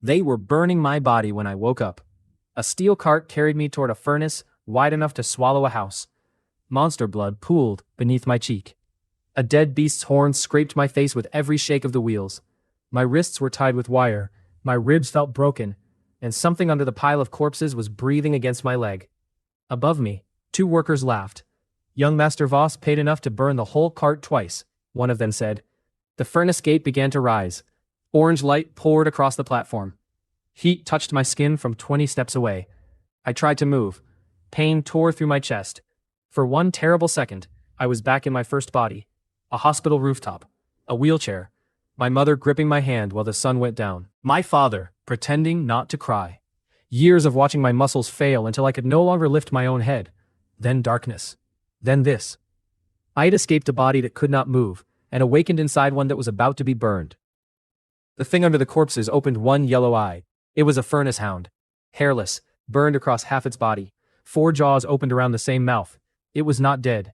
They were burning my body when I woke up. A steel cart carried me toward a furnace wide enough to swallow a house. Monster blood pooled beneath my cheek. A dead beast's horn scraped my face with every shake of the wheels. My wrists were tied with wire, my ribs felt broken, and something under the pile of corpses was breathing against my leg. Above me, two workers laughed. Young Master Voss paid enough to burn the whole cart twice, one of them said. The furnace gate began to rise. Orange light poured across the platform. Heat touched my skin from 20 steps away. I tried to move. Pain tore through my chest. For one terrible second, I was back in my first body. A hospital rooftop. A wheelchair. My mother gripping my hand while the sun went down. My father, pretending not to cry. Years of watching my muscles fail until I could no longer lift my own head. Then darkness. Then this. I had escaped a body that could not move, and awakened inside one that was about to be burned. The thing under the corpses opened one yellow eye. It was a furnace hound. Hairless, burned across half its body. 4 jaws opened around the same mouth. It was not dead.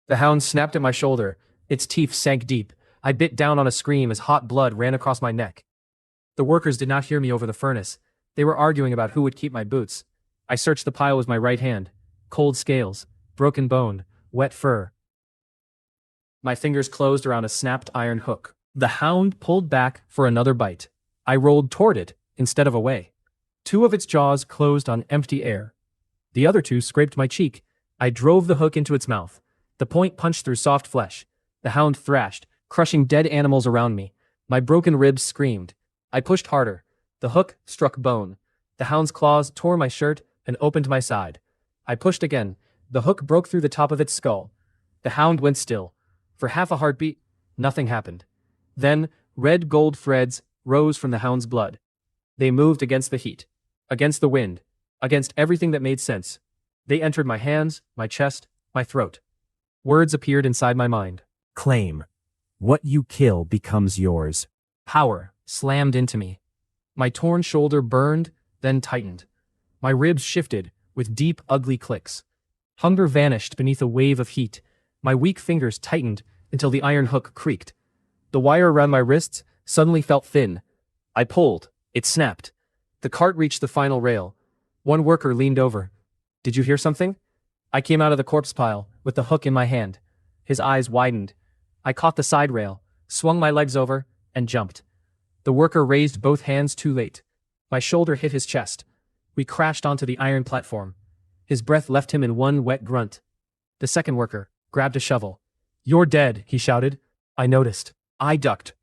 The hound snapped at my shoulder. Its teeth sank deep. I bit down on a scream as hot blood ran across my neck. The workers did not hear me over the furnace. They were arguing about who would keep my boots. I searched the pile with my right hand. Cold scales, broken bone, wet fur. My fingers closed around a snapped iron hook. The hound pulled back for another bite. I rolled toward it instead of away. 2 of its jaws closed on empty air. The other 2 scraped my cheek. I drove the hook into its mouth. The point punched through soft flesh. The hound thrashed, crushing dead animals around me. My broken ribs screamed. I pushed harder. The hook struck bone. The hound's claws tore my shirt and opened my side. I pushed again. The hook broke through the top of its skull. The hound went still. For half a heartbeat, nothing happened. Then, red gold threads rose from the hound's blood. They moved against the heat, against the wind, against everything that made sense. They entered my hands, my chest, my throat. Words appeared inside my mind. Claim. What you kill becomes yours. Power slammed into me. My torn shoulder burned, then tightened. My ribs shifted with deep, ugly clicks. Hunger vanished beneath a wave of heat. My weak fingers tightened until the iron hook creaked. The wire around my wrists suddenly felt thin. I pulled. It snapped. The cart reached the final rail. One worker leaned over. Did you hear something? I came out of the corpse pile with the hook in my hand. His eyes widened. I caught the side rail, swung my legs over, and jumped. The worker raised both hands too late. My shoulder hit his chest. We crashed onto the iron platform. His breath left him in one wet grunt. The second worker grabbed a shovel. You're dead, he shouted. I noticed. I ducked.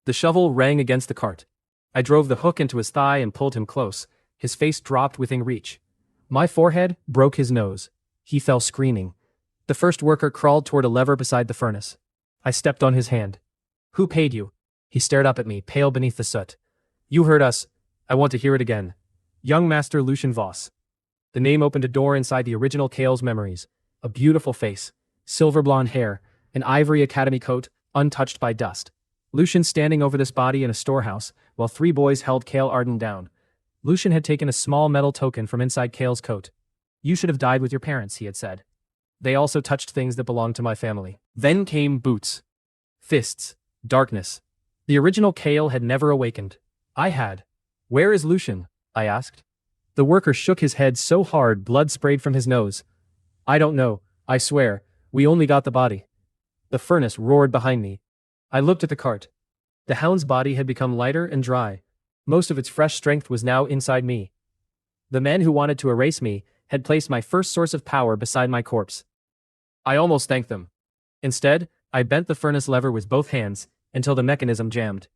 The shovel rang against the cart. I drove the hook into his thigh and pulled him close. His face dropped within reach. My forehead broke his nose. He fell screaming. The first worker crawled toward a lever beside the furnace. I stepped on his hand. Who paid you? He stared up at me, pale beneath the soot. You heard us. I want to hear it again. Young Master Lucian Voss. The name opened a door inside the original Kael's memories. A beautiful face, silver blonde hair, an ivory academy coat, untouched by dust. Lucian standing over this body in a storehouse, while 3 boys held Kael Arden down. Lucian had taken a small metal token from inside Kael's coat. You should have died with your parents, he had said. They also touched things that belonged to my family. Then came boots. Fists. Darkness. The original Kael had never awakened. I had. Where is Lucian? I asked. The worker shook his head so hard blood sprayed from his nose. I don't know, I swear, we only got the body. The furnace roared behind me. I looked at the cart. The hound's body had become lighter and dry. Most of its fresh strength was now inside me. The men who wanted to erase me had placed my first source of power beside my corpse. I almost thanked them. Instead, I bent the furnace lever with both hands until the mechanism jammed.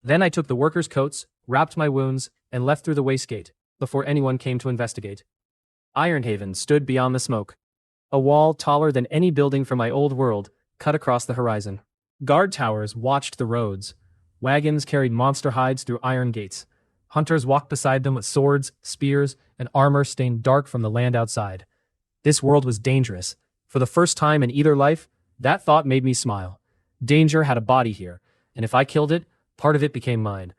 Then I took the workers' coats, wrapped my wounds, and left through the waste gate, before anyone came to investigate. Ironhaven stood beyond the smoke. A wall taller than any building from my old world cut across the horizon. Guard towers watched the roads. Wagons carried monster hides through iron gates. Hunters walked beside them with swords, spears, and armor stained dark from the land outside. This world was dangerous. For the first time in either life, that thought made me smile. Danger had a body here, and if I killed it, part of it became mine.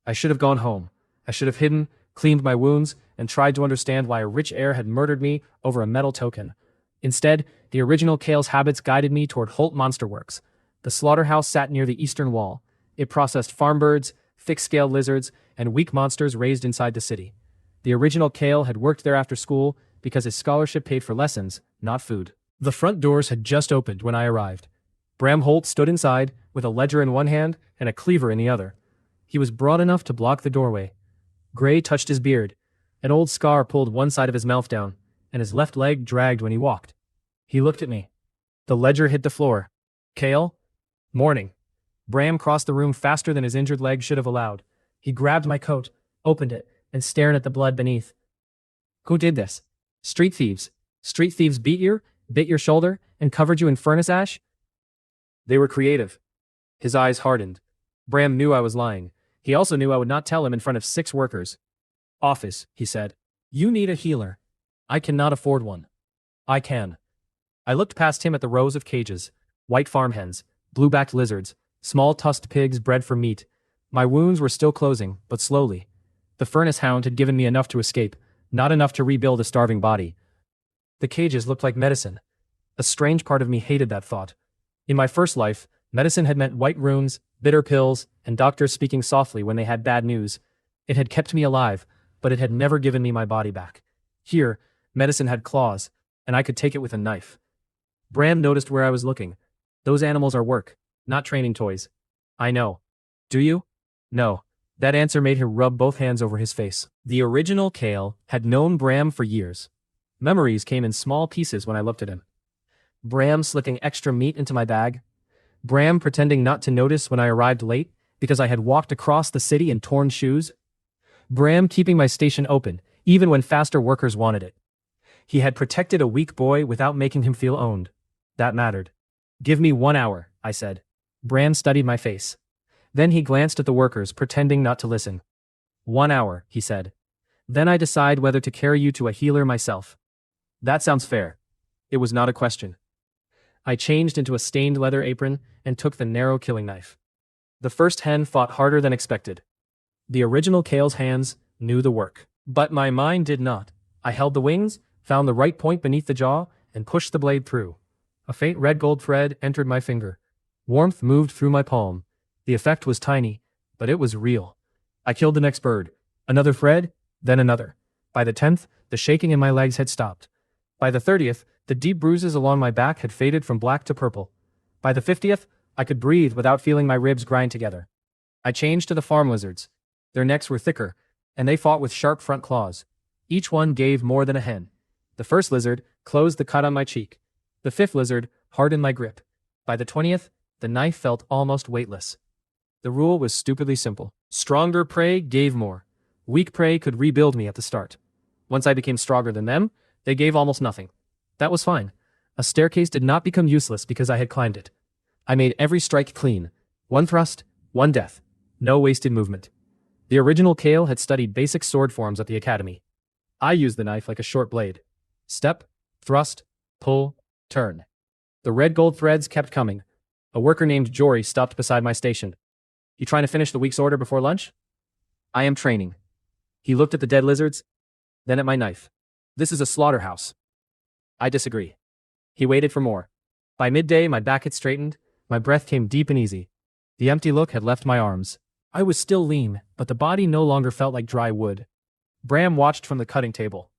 I should have gone home. I should have hidden, cleaned my wounds, and tried to understand why a rich heir had murdered me over a metal token. Instead, the original Kael's habits guided me toward Holt Monster Works. The slaughterhouse sat near the eastern wall. It processed farm birds, thick-scale lizards, and weak monsters raised inside the city. The original Kael had worked there after school because his scholarship paid for lessons, not food. The front doors had just opened when I arrived. Bram Holt stood inside, with a ledger in one hand and a cleaver in the other. He was broad enough to block the doorway. Gray touched his beard. An old scar pulled one side of his mouth down, and his left leg dragged when he walked. He looked at me. The ledger hit the floor. Kael? Morning. Bram crossed the room faster than his injured leg should have allowed. He grabbed my coat, opened it, and stared at the blood beneath. Who did this? Street thieves. Street thieves bit your shoulder, and covered you in furnace ash? They were creative. His eyes hardened. Bram knew I was lying. He also knew I would not tell him in front of 6 workers. Office, he said. You need a healer. I cannot afford one. I can. I looked past him at the rows of cages. White farm hens, blue-backed lizards, small tusked pigs bred for meat. My wounds were still closing, but slowly. The furnace hound had given me enough to escape, not enough to rebuild a starving body. The cages looked like medicine. A strange part of me hated that thought. In my first life, medicine had meant white runes, bitter pills, and doctors speaking softly when they had bad news. It had kept me alive, but it had never given me my body back. Here, medicine had claws, and I could take it with a knife. Bram noticed where I was looking. Those animals are work, not training toys. I know. Do you? No. That answer made him rub both hands over his face. The original Kael had known Bram for years. Memories came in small pieces when I looked at him. Bram slicking extra meat into my bag. Bram pretending not to notice when I arrived late because I had walked across the city in torn shoes. Bram keeping my station open, even when faster workers wanted it. He had protected a weak boy without making him feel owned. That mattered. Give me 1 hour, I said. Bram studied my face. Then he glanced at the workers, pretending not to listen. 1 hour, he said. Then I decide whether to carry you to a healer myself. That sounds fair. It was not a question. I changed into a stained leather apron and took the narrow killing knife. The first hen fought harder than expected. The original Kael's hands knew the work. But my mind did not. I held the wings, found the right point beneath the jaw, and pushed the blade through. A faint red gold thread entered my finger. Warmth moved through my palm. The effect was tiny, but it was real. I killed the next bird. Another thread, then another. By the 10th, the shaking in my legs had stopped. By the 30th, the deep bruises along my back had faded from black to purple. By the 50th, I could breathe without feeling my ribs grind together. I changed to the farm lizards. Their necks were thicker, and they fought with sharp front claws. Each one gave more than a hen. The first lizard closed the cut on my cheek. The 5th lizard hardened my grip. By the 20th, the knife felt almost weightless. The rule was stupidly simple. Stronger prey gave more. Weak prey could rebuild me at the start. Once I became stronger than them, they gave almost nothing. That was fine. A staircase did not become useless because I had climbed it. I made every strike clean. 1 thrust, 1 death. No wasted movement. The original Kael had studied basic sword forms at the academy. I used the knife like a short blade. Step, thrust, pull, turn. The red gold threads kept coming. A worker named Jory stopped beside my station. You trying to finish the week's order before lunch? I am training. He looked at the dead lizards, then at my knife. This is a slaughterhouse. I disagree. He waited for more. By midday, my back had straightened, my breath came deep and easy. The empty look had left my arms. I was still lean, but the body no longer felt like dry wood. Bram watched from the cutting table.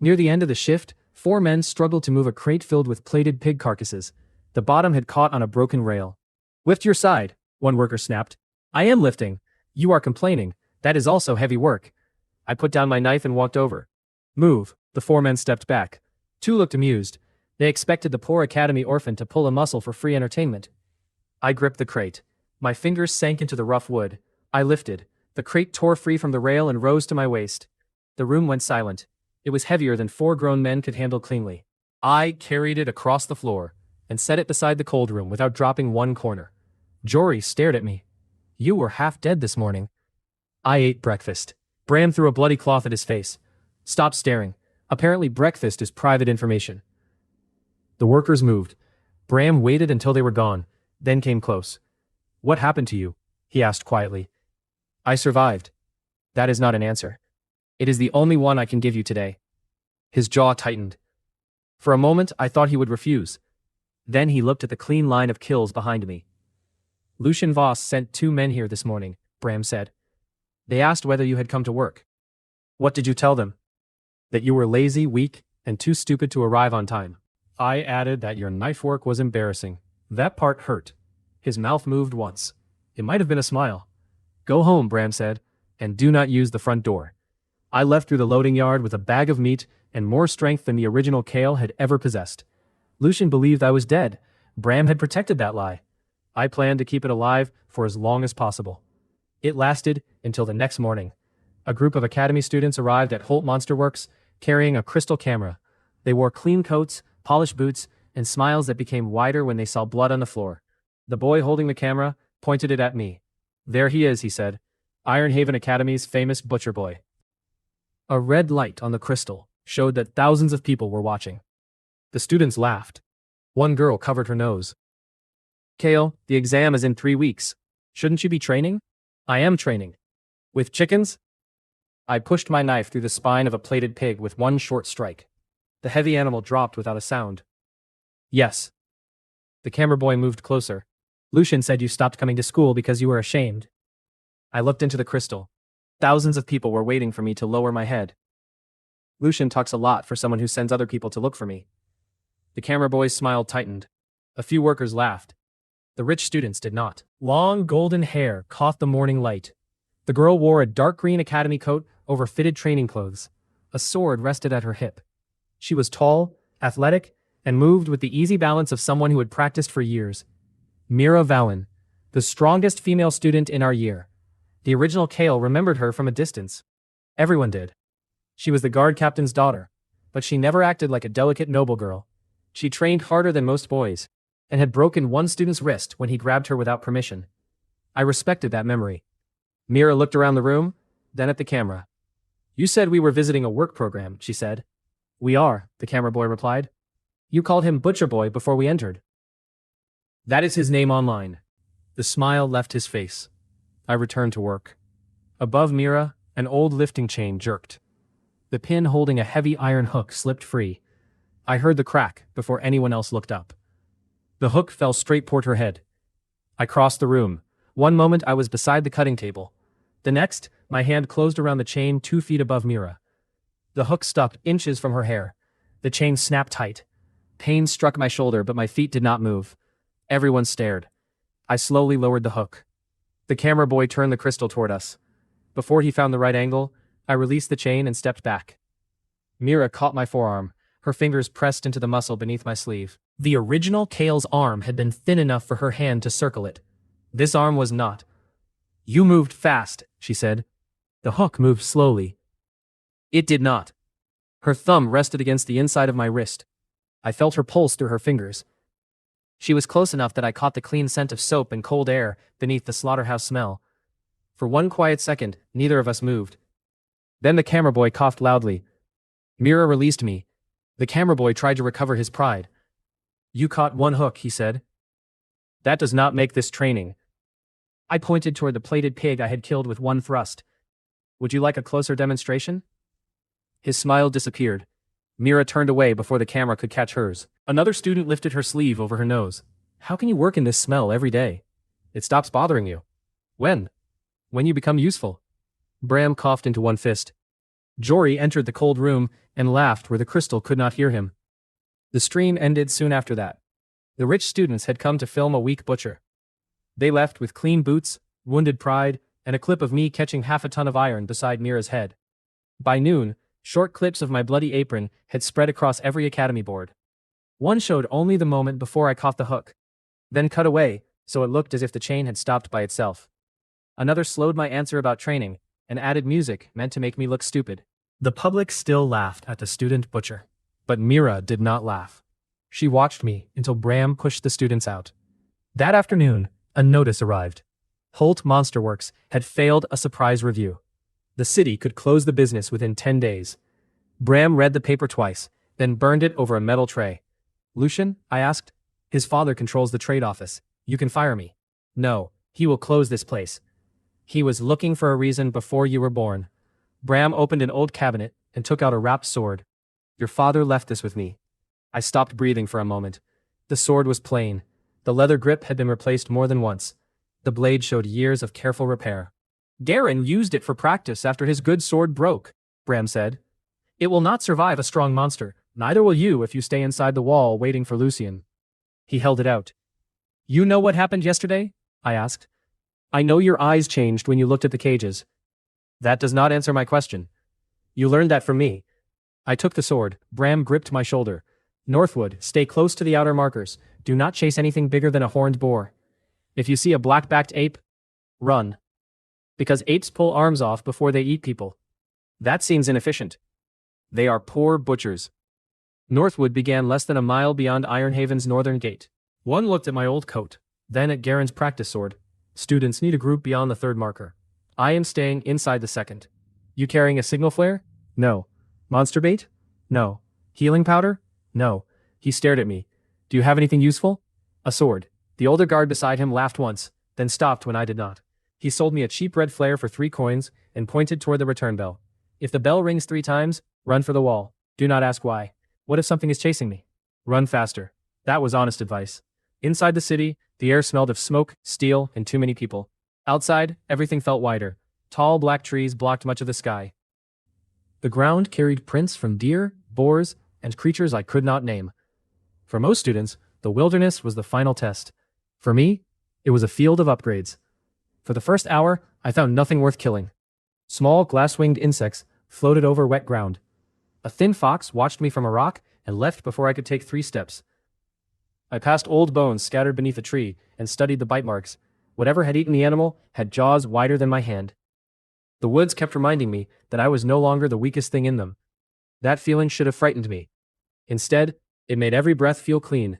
Near the end of the shift, 4 men struggled to move a crate filled with plated pig carcasses. The bottom had caught on a broken rail. Lift your side, one worker snapped. I am lifting. You are complaining. That is also heavy work. I put down my knife and walked over. Move. The 4 men stepped back. 2 looked amused. They expected the poor academy orphan to pull a muscle for free entertainment. I gripped the crate. My fingers sank into the rough wood. I lifted. The crate tore free from the rail and rose to my waist. The room went silent. It was heavier than 4 grown men could handle cleanly. I carried it across the floor and set it beside the cold room without dropping 1 corner. Jory stared at me. You were half dead this morning. I ate breakfast. Bram threw a bloody cloth at his face. Stop staring. Apparently breakfast is private information. The workers moved. Bram waited until they were gone, then came close. What happened to you? He asked quietly. I survived. That is not an answer. It is the only one I can give you today. His jaw tightened. For a moment, I thought he would refuse. Then he looked at the clean line of kills behind me. Lucian Voss sent 2 men here this morning, Bram said. They asked whether you had come to work. What did you tell them? That you were lazy, weak, and too stupid to arrive on time. I added that your knife work was embarrassing. That part hurt. His mouth moved once. It might have been a smile. Go home, Bram said, and do not use the front door. I left through the loading yard with a bag of meat and more strength than the original Kael had ever possessed. Lucian believed I was dead. Bram had protected that lie. I planned to keep it alive for as long as possible. It lasted until the next morning. A group of academy students arrived at Holt Monster Works, carrying a crystal camera. They wore clean coats, polished boots, and smiles that became wider when they saw blood on the floor. The boy holding the camera pointed it at me. There he is, he said. Ironhaven Academy's famous butcher boy. A red light on the crystal showed that thousands of people were watching. The students laughed. One girl covered her nose. Kael, the exam is in 3 weeks. Shouldn't you be training? I am training. With chickens? I pushed my knife through the spine of a plated pig with one short strike. The heavy animal dropped without a sound. Yes. The camera boy moved closer. Lucian said you stopped coming to school because you were ashamed. I looked into the crystal. Thousands of people were waiting for me to lower my head. Lucian talks a lot for someone who sends other people to look for me. The camera boy's smile tightened. A few workers laughed. The rich students did not. Long golden hair caught the morning light. The girl wore a dark green academy coat over fitted training clothes. A sword rested at her hip. She was tall, athletic, and moved with the easy balance of someone who had practiced for years. Mira Valen, the strongest female student in our year. The original Kael remembered her from a distance. Everyone did. She was the guard captain's daughter, but she never acted like a delicate noble girl. She trained harder than most boys, and had broken one student's wrist when he grabbed her without permission. I respected that memory. Mira looked around the room, then at the camera. You said we were visiting a work program, she said. We are, the camera boy replied. You called him Butcher Boy before we entered. That is his name online. The smile left his face. I returned to work. Above Mira, an old lifting chain jerked. The pin holding a heavy iron hook slipped free. I heard the crack before anyone else looked up. The hook fell straight toward her head. I crossed the room. One moment I was beside the cutting table. The next, my hand closed around the chain 2 feet above Mira. The hook stopped inches from her hair. The chain snapped tight. Pain struck my shoulder, but my feet did not move. Everyone stared. I slowly lowered the hook. The camera boy turned the crystal toward us. Before he found the right angle, I released the chain and stepped back. Mira caught my forearm, her fingers pressed into the muscle beneath my sleeve. The original Kael's arm had been thin enough for her hand to circle it. This arm was not. You moved fast, she said. The hook moved slowly. It did not. Her thumb rested against the inside of my wrist. I felt her pulse through her fingers. She was close enough that I caught the clean scent of soap and cold air beneath the slaughterhouse smell. For one quiet second, neither of us moved. Then the camera boy coughed loudly. Mira released me. The camera boy tried to recover his pride. You caught one hook, he said. That does not make this training. I pointed toward the plated pig I had killed with one thrust. Would you like a closer demonstration? His smile disappeared. Mira turned away before the camera could catch hers. Another student lifted her sleeve over her nose. How can you work in this smell every day? It stops bothering you. When? When you become useful. Bram coughed into one fist. Jory entered the cold room and laughed where the crystal could not hear him. The stream ended soon after that. The rich students had come to film a weak butcher. They left with clean boots, wounded pride, and a clip of me catching half a ton of iron beside Mira's head. By noon, short clips of my bloody apron had spread across every academy board. One showed only the moment before I caught the hook, then cut away, so it looked as if the chain had stopped by itself. Another slowed my answer about training, and added music meant to make me look stupid. The public still laughed at the student butcher, but Mira did not laugh. She watched me until Bram pushed the students out. That afternoon, a notice arrived. Holt Monster Works had failed a surprise review. The city could close the business within 10 days. Bram read the paper twice, then burned it over a metal tray. Lucian? I asked. His father controls the trade office. You can fire me. No, he will close this place. He was looking for a reason before you were born. Bram opened an old cabinet and took out a wrapped sword. Your father left this with me. I stopped breathing for a moment. The sword was plain. The leather grip had been replaced more than once. The blade showed years of careful repair. Garen used it for practice after his good sword broke, Bram said. It will not survive a strong monster, neither will you if you stay inside the wall waiting for Lucian. He held it out. You know what happened yesterday? I asked. I know your eyes changed when you looked at the cages. That does not answer my question. You learned that from me. I took the sword. Bram gripped my shoulder. Northwood, stay close to the outer markers. Do not chase anything bigger than a horned boar. If you see a black-backed ape, run. Because apes pull arms off before they eat people. That seems inefficient. They are poor butchers. Northwood began less than a mile beyond Ironhaven's northern gate. One looked at my old coat, then at Garen's practice sword. Students need a group beyond the third marker. I am staying inside the second. You carrying a signal flare? No. Monster bait? No. Healing powder? No. He stared at me. Do you have anything useful? A sword. The older guard beside him laughed once, then stopped when I did not. He sold me a cheap red flare for 3 coins and pointed toward the return bell. If the bell rings 3 times, run for the wall. Do not ask why. What if something is chasing me? Run faster. That was honest advice. Inside the city, the air smelled of smoke, steel, and too many people. Outside, everything felt wider. Tall black trees blocked much of the sky. The ground carried prints from deer, boars, and creatures I could not name. For most students, the wilderness was the final test. For me, it was a field of upgrades. For the first hour, I found nothing worth killing. Small glass-winged insects floated over wet ground. A thin fox watched me from a rock and left before I could take 3 steps. I passed old bones scattered beneath a tree and studied the bite marks. Whatever had eaten the animal had jaws wider than my hand. The woods kept reminding me that I was no longer the weakest thing in them. That feeling should have frightened me. Instead, it made every breath feel clean.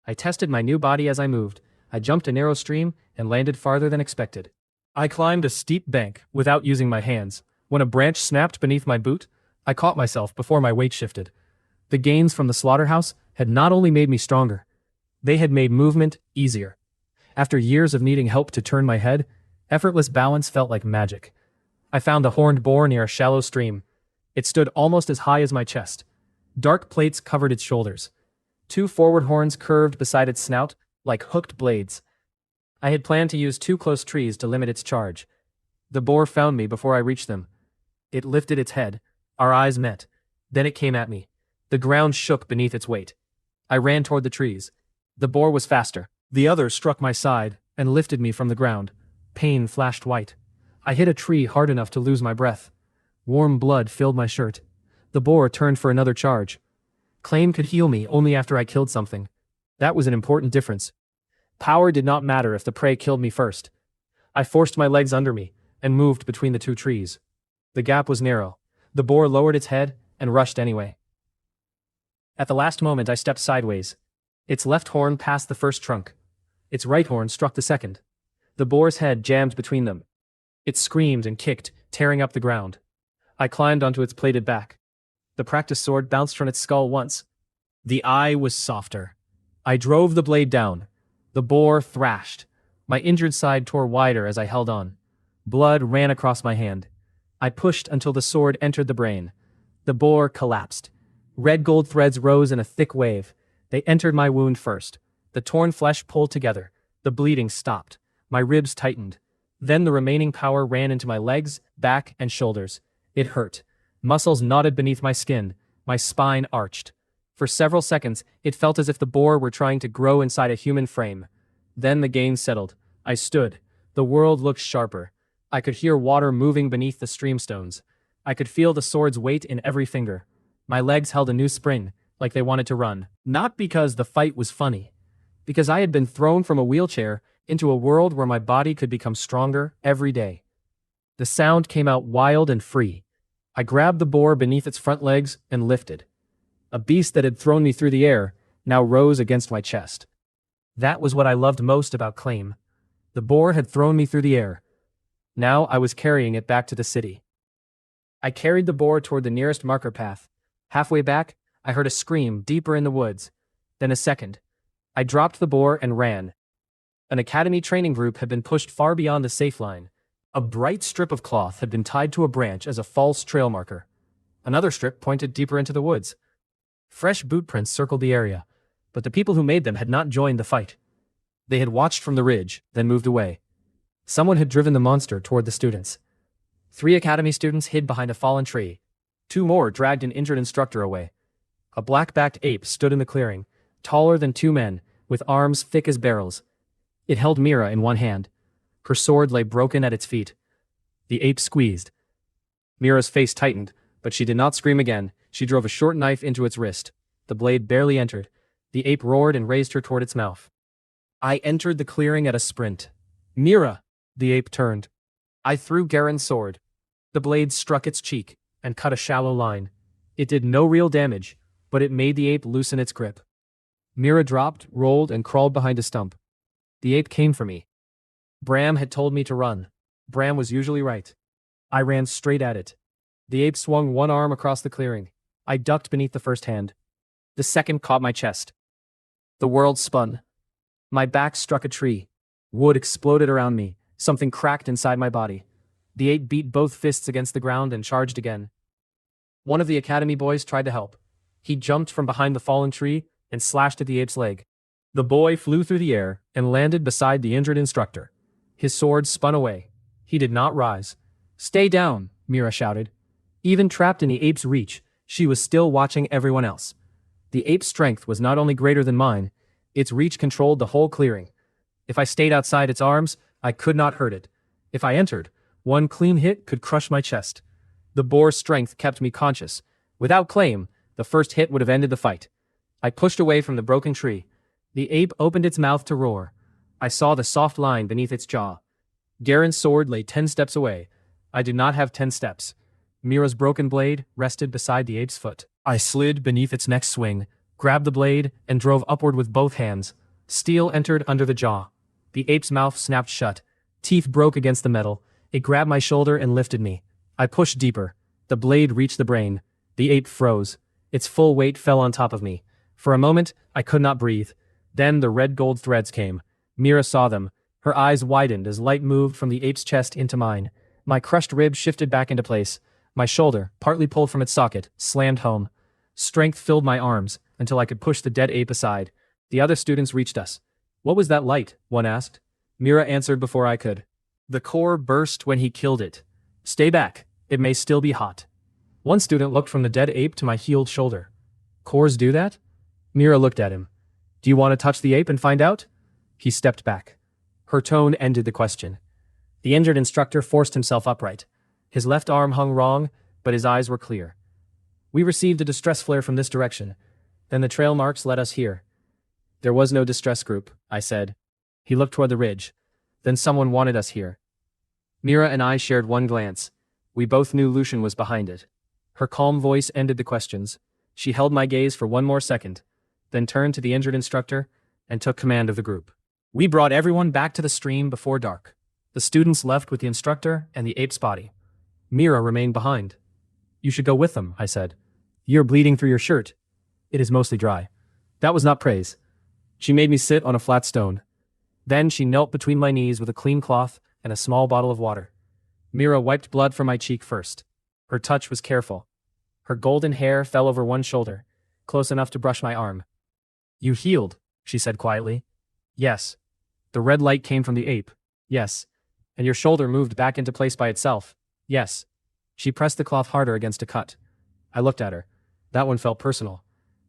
I tested my new body as I moved. I jumped a narrow stream and landed farther than expected. I climbed a steep bank without using my hands. When a branch snapped beneath my boot, I caught myself before my weight shifted. The gains from the slaughterhouse had not only made me stronger, they had made movement easier. After years of needing help to turn my head, effortless balance felt like magic. I found a horned boar near a shallow stream. It stood almost as high as my chest. Dark plates covered its shoulders. 2 forward horns curved beside its snout, like hooked blades. I had planned to use 2 close trees to limit its charge. The boar found me before I reached them. It lifted its head. Our eyes met. Then it came at me. The ground shook beneath its weight. I ran toward the trees. The boar was faster. The other struck my side and lifted me from the ground. Pain flashed white. I hit a tree hard enough to lose my breath. Warm blood filled my shirt. The boar turned for another charge. Claim could heal me only after I killed something. That was an important difference. Power did not matter if the prey killed me first. I forced my legs under me and moved between the 2 trees. The gap was narrow. The boar lowered its head and rushed anyway. At the last moment I stepped sideways. Its left horn passed the first trunk. Its right horn struck the second. The boar's head jammed between them. It screamed and kicked, tearing up the ground. I climbed onto its plated back. The practice sword bounced from its skull once. The eye was softer. I drove the blade down. The boar thrashed. My injured side tore wider as I held on. Blood ran across my hand. I pushed until the sword entered the brain. The boar collapsed. Red gold threads rose in a thick wave. They entered my wound first. The torn flesh pulled together. The bleeding stopped. My ribs tightened. Then the remaining power ran into my legs, back, and shoulders. It hurt. Muscles knotted beneath my skin. My spine arched. For several seconds, it felt as if the boar were trying to grow inside a human frame. Then the gain settled. I stood. The world looked sharper. I could hear water moving beneath the streamstones. I could feel the sword's weight in every finger. My legs held a new spring, like they wanted to run. Not because the fight was funny. Because I had been thrown from a wheelchair into a world where my body could become stronger every day. The sound came out wild and free. I grabbed the boar beneath its front legs and lifted. A beast that had thrown me through the air now rose against my chest. That was what I loved most about Claim. The boar had thrown me through the air. Now I was carrying it back to the city. I carried the boar toward the nearest marker path. Halfway back, I heard a scream deeper in the woods. Then a second. I dropped the boar and ran. An academy training group had been pushed far beyond the safe line. A bright strip of cloth had been tied to a branch as a false trail marker. Another strip pointed deeper into the woods. Fresh boot prints circled the area, but the people who made them had not joined the fight. They had watched from the ridge, then moved away. Someone had driven the monster toward the students. 3 academy students hid behind a fallen tree. 2 more dragged an injured instructor away. A black-backed ape stood in the clearing, taller than 2 men, with arms thick as barrels. It held Mira in one hand. Her sword lay broken at its feet. The ape squeezed. Mira's face tightened, but she did not scream again. She drove a short knife into its wrist. The blade barely entered. The ape roared and raised her toward its mouth. I entered the clearing at a sprint. Mira! The ape turned. I threw Garen's sword. The blade struck its cheek and cut a shallow line. It did no real damage, but it made the ape loosen its grip. Mira dropped, rolled, and crawled behind a stump. The ape came for me. Bram had told me to run. Bram was usually right. I ran straight at it. The ape swung one arm across the clearing. I ducked beneath the first hand. The second caught my chest. The world spun. My back struck a tree. Wood exploded around me. Something cracked inside my body. The ape beat both fists against the ground and charged again. One of the academy boys tried to help. He jumped from behind the fallen tree and slashed at the ape's leg. The boy flew through the air and landed beside the injured instructor. His sword spun away. He did not rise. "Stay down," Mira shouted. Even trapped in the ape's reach, she was still watching everyone else. The ape's strength was not only greater than mine, its reach controlled the whole clearing. If I stayed outside its arms, I could not hurt it. If I entered, one clean hit could crush my chest. The boar's strength kept me conscious. Without claim, the first hit would have ended the fight. I pushed away from the broken tree. The ape opened its mouth to roar. I saw the soft line beneath its jaw. Garen's sword lay 10 steps away. I did not have 10 steps. Mira's broken blade rested beside the ape's foot. I slid beneath its next swing, grabbed the blade, and drove upward with both hands. Steel entered under the jaw. The ape's mouth snapped shut. Teeth broke against the metal. It grabbed my shoulder and lifted me. I pushed deeper. The blade reached the brain. The ape froze. Its full weight fell on top of me. For a moment, I could not breathe. Then the red gold threads came. Mira saw them. Her eyes widened as light moved from the ape's chest into mine. My crushed rib shifted back into place. My shoulder, partly pulled from its socket, slammed home. Strength filled my arms until I could push the dead ape aside. The other students reached us. "What was that light?" one asked. Mira answered before I could. "The core burst when he killed it. Stay back. It may still be hot." One student looked from the dead ape to my healed shoulder. "Cores do that?" Mira looked at him. "Do you want to touch the ape and find out?" He stepped back. Her tone ended the question. The injured instructor forced himself upright. His left arm hung wrong, but his eyes were clear. "We received a distress flare from this direction. Then the trail marks led us here." "There was no distress group," I said. He looked toward the ridge. "Then someone wanted us here." Mira and I shared one glance. We both knew Lucian was behind it. Her calm voice ended the questions. She held my gaze for one more second, then turned to the injured instructor and took command of the group. We brought everyone back to the stream before dark. The students left with the instructor and the ape's body. Mira remained behind. "You should go with them," I said. "You're bleeding through your shirt." "It is mostly dry." That was not praise. She made me sit on a flat stone. Then she knelt between my knees with a clean cloth and a small bottle of water. Mira wiped blood from my cheek first. Her touch was careful. Her golden hair fell over one shoulder, close enough to brush my arm. "You healed," she said quietly. "Yes." "The red light came from the ape." "Yes." "And your shoulder moved back into place by itself." "Yes." She pressed the cloth harder against a cut. I looked at her. That one felt personal.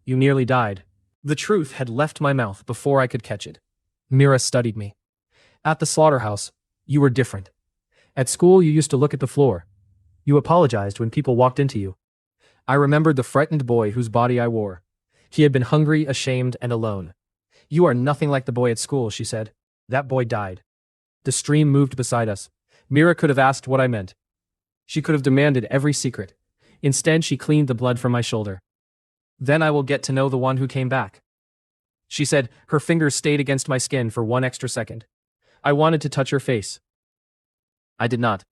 "You nearly died." The truth had left my mouth before I could catch it. Mira studied me. "At the slaughterhouse, you were different. At school, you used to look at the floor. You apologized when people walked into you." I remembered the frightened boy whose body I wore. He had been hungry, ashamed, and alone. "You are nothing like the boy at school," she said. "That boy died." The stream moved beside us. Mira could have asked what I meant. She could have demanded every secret. Instead, she cleaned the blood from my shoulder. "Then I will get to know the one who came back," she said. Her fingers stayed against my skin for one extra second. I wanted to touch her face. I did not.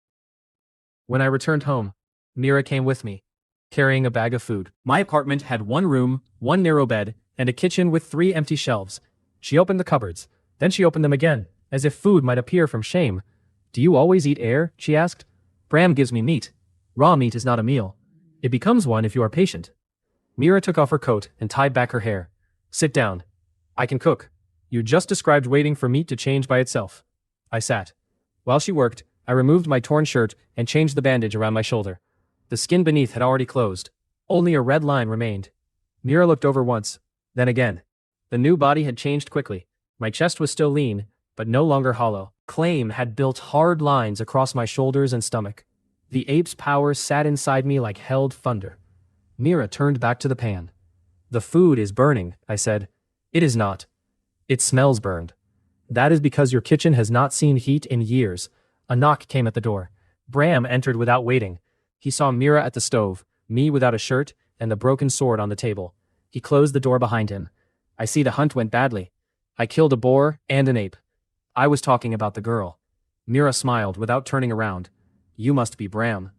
When I returned home, Mira came with me, carrying a bag of food. My apartment had one room, one narrow bed, and a kitchen with 3 empty shelves. She opened the cupboards. Then she opened them again, as if food might appear from shame. "Do you always eat air?" she asked. "Bram gives me meat. Raw meat is not a meal. It becomes one if you are patient." Mira took off her coat and tied back her hair. "Sit down. I can cook. You just described waiting for meat to change by itself." I sat. While she worked, I removed my torn shirt and changed the bandage around my shoulder. The skin beneath had already closed. Only a red line remained. Mira looked over once, then again. The new body had changed quickly. My chest was still lean, but no longer hollow. Claim had built hard lines across my shoulders and stomach. The ape's power sat inside me like held thunder. Mira turned back to the pan. The food is burning, I said. It is not. It smells burned. That is because your kitchen has not seen heat in years. A knock came at the door. Bram entered without waiting. He saw Mira at the stove, me without a shirt, and the broken sword on the table. He closed the door behind him. I see the hunt went badly. I killed a boar and an ape. I was talking about the girl. Mira smiled without turning around. You must be Bram.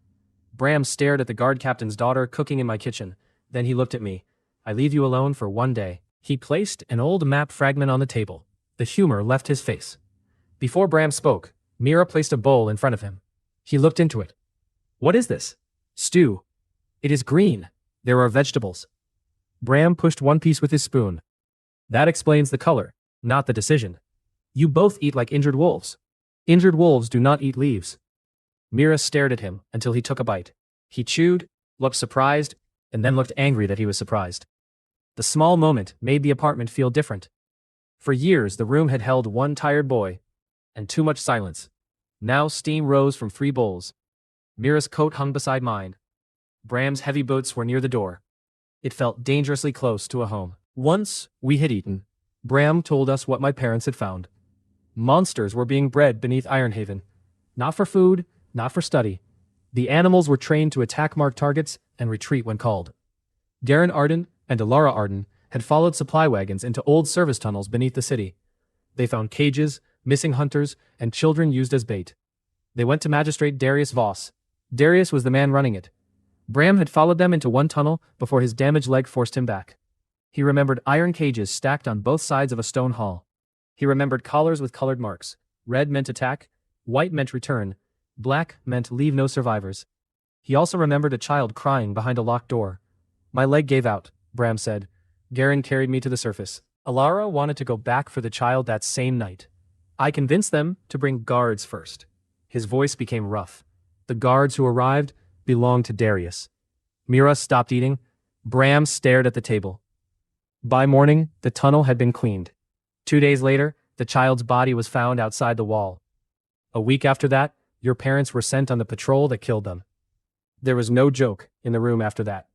Bram stared at the guard captain's daughter cooking in my kitchen. Then he looked at me. I leave you alone for one day. He placed an old map fragment on the table. The humor left his face. Before Bram spoke, Mira placed a bowl in front of him. He looked into it. What is this? Stew. It is green. There are vegetables. Bram pushed one piece with his spoon. That explains the color, not the decision. You both eat like injured wolves. Injured wolves do not eat leaves. Mira stared at him until he took a bite. He chewed, looked surprised, and then looked angry that he was surprised. The small moment made the apartment feel different. For years, the room had held one tired boy, and too much silence. Now steam rose from 3 bowls. Mira's coat hung beside mine. Bram's heavy boots were near the door. It felt dangerously close to a home. Once, we had eaten. Bram told us what my parents had found. Monsters were being bred beneath Ironhaven. Not for food, not for study. The animals were trained to attack marked targets and retreat when called. Kael Arden and Kael Arden had followed supply wagons into old service tunnels beneath the city. They found cages, missing hunters, and children used as bait. They went to Magistrate Darius Voss. Darius was the man running it. Bram had followed them into one tunnel before his damaged leg forced him back. He remembered iron cages stacked on both sides of a stone hall. He remembered collars with colored marks. Red meant attack, white meant return, black meant leave no survivors. He also remembered a child crying behind a locked door. My leg gave out, Bram said. Garen carried me to the surface. Alara wanted to go back for the child that same night. I convinced them to bring guards first. His voice became rough. The guards who arrived belonged to Darius. Mira stopped eating. Bram stared at the table. By morning, the tunnel had been cleaned. 2 days later, the child's body was found outside the wall. A week after that, your parents were sent on the patrol that killed them. There was no joke in the room after that.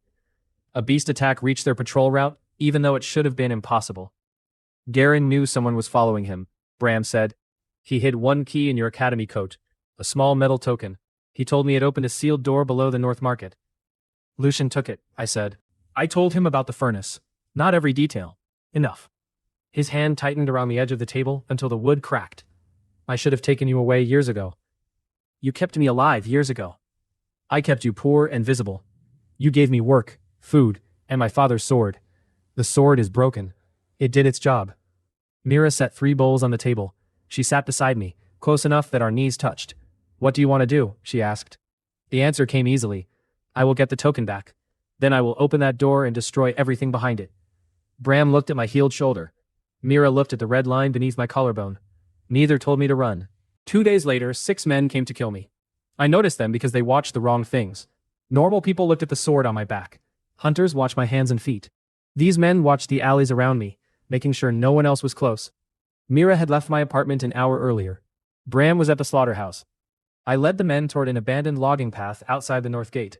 A beast attack reached their patrol route, even though it should have been impossible. Garen knew someone was following him, Bram said. He hid one key in your academy coat, a small metal token. He told me it opened a sealed door below the North Market. Lucian took it, I said. I told him about the furnace. Not every detail. Enough. His hand tightened around the edge of the table until the wood cracked. I should have taken you away years ago. You kept me alive years ago. I kept you poor and visible. You gave me work, food, and my father's sword. The sword is broken. It did its job. Mira set 3 bowls on the table. She sat beside me, close enough that our knees touched. What do you want to do? She asked. The answer came easily. I will get the token back. Then I will open that door and destroy everything behind it. Bram looked at my healed shoulder. Mira looked at the red line beneath my collarbone. Neither told me to run. 2 days later, 6 men came to kill me. I noticed them because they watched the wrong things. Normal people looked at the sword on my back. Hunters watched my hands and feet. These men watched the alleys around me, making sure no one else was close. Mira had left my apartment an hour earlier. Bram was at the slaughterhouse. I led the men toward an abandoned logging path outside the north gate.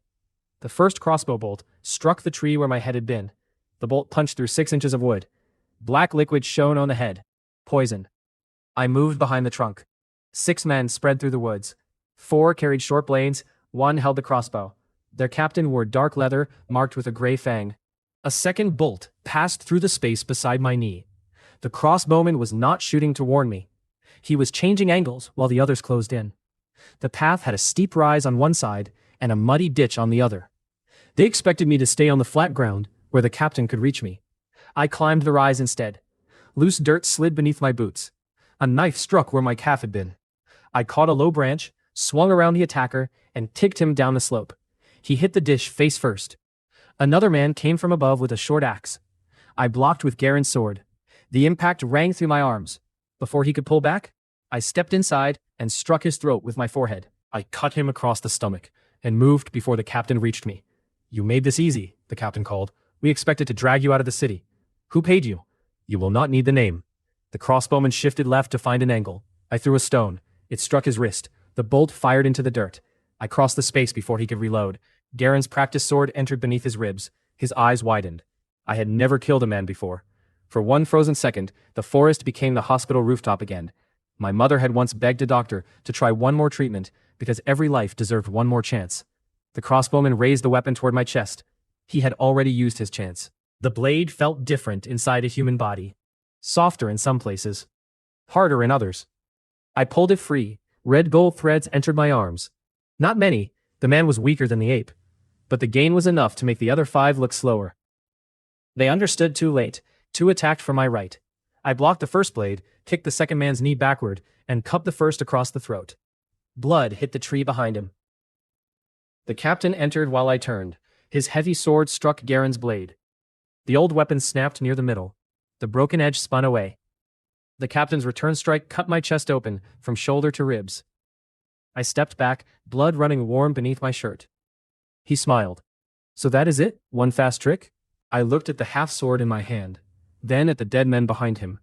The first crossbow bolt struck the tree where my head had been. The bolt punched through 6 inches of wood. Black liquid shone on the head. Poison. I moved behind the trunk. 6 men spread through the woods. 4 carried short blades, 1 held the crossbow. Their captain wore dark leather marked with a gray fang. A second bolt passed through the space beside my knee. The crossbowman was not shooting to warn me. He was changing angles while the others closed in. The path had a steep rise on one side and a muddy ditch on the other. They expected me to stay on the flat ground where the captain could reach me. I climbed the rise instead. Loose dirt slid beneath my boots. A knife struck where my calf had been. I caught a low branch, swung around the attacker, and kicked him down the slope. He hit the dish face first. Another man came from above with a short axe. I blocked with Garen's sword. The impact rang through my arms. Before he could pull back, I stepped inside and struck his throat with my forehead. I cut him across the stomach and moved before the captain reached me. "You made this easy," the captain called. "We expected to drag you out of the city. Who paid you?" "You will not need the name." The crossbowman shifted left to find an angle. I threw a stone. It struck his wrist. The bolt fired into the dirt. I crossed the space before he could reload. Garen's practice sword entered beneath his ribs. His eyes widened. I had never killed a man before. For one frozen second, the forest became the hospital rooftop again. My mother had once begged a doctor to try one more treatment because every life deserved one more chance. The crossbowman raised the weapon toward my chest. He had already used his chance. The blade felt different inside a human body. Softer in some places. Harder in others. I pulled it free. Red gold threads entered my arms. Not many. The man was weaker than the ape. But the gain was enough to make the other 5 look slower. They understood too late. 2 attacked from my right. I blocked the first blade, kicked the second man's knee backward, and cupped the first across the throat. Blood hit the tree behind him. The captain entered while I turned. His heavy sword struck Garen's blade. The old weapon snapped near the middle. The broken edge spun away. The captain's return strike cut my chest open from shoulder to ribs. I stepped back, blood running warm beneath my shirt. He smiled. "So that is it? One fast trick?" I looked at the half-sword in my hand, then at the dead men behind him.